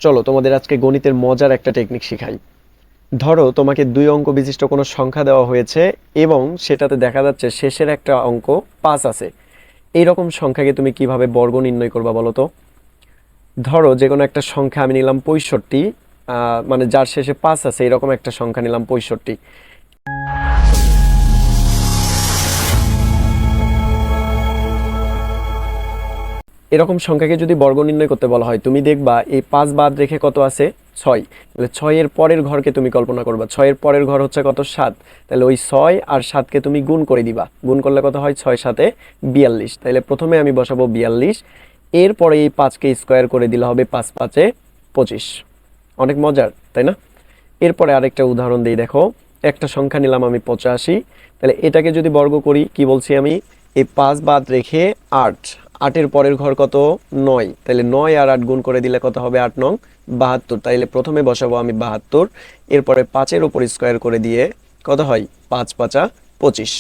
চলো তোমাদের আজকে গণিতের মজার একটা টেকনিক শিখাই। ধরো তোমাকে 2 অঙ্ক বিশিষ্ট কোনো সংখ্যা দেওয়া হয়েছে এবং সেটাতে দেখা যাচ্ছে শেষের একটা অঙ্ক 5 আছে। এইরকম সংখ্যাকে তুমি কিভাবে বর্গ নির্ণয় করবা বলো তো? ধরো যে কোনো একটা সংখ্যা আমি নিলাম 65, মানে যার শেষে 5 আছে এরকম একটা সংখ্যা নিলাম 65। এরকম সংখ্যাকে যদি বর্গ নির্ণয় করতে বলা হয়, তুমি দেখবা এই 5 বাদ রেখে কত আছে? 6। তাহলে 6 এর পরের ঘরকে তুমি কল্পনা করবা। 6 এর পরের ঘর হচ্ছে কত? 7। তাহলে ওই 6 আর 7কে তুমি গুণ করে দিবা। গুণ করলে কত হয়? 6 7 42। তাহলে প্রথমে আমি বসাবো 42, এরপরে এই 5কে স্কোয়ার করে দিলে হবে 5 5 25। অনেক মজার, তাই না? এরপরে আরেকটা উদাহরণ দিই, দেখো একটা সংখ্যা নিলাম আমি 85। তাহলে এটাকে যদি বর্গ করি, কি বলছি আমি? এই 5 বাদ রেখে 8, 8-এর পরের ঘর কত? 9। তাহলে 9 আর 8 গুণ করে দিলে কত হবে? 8 নং 72। তাইলে প্রথমে বসাবো আমি 72, এরপরে 5-এর উপর স্কোয়ার করে দিয়ে কত হয়? 5 5 25।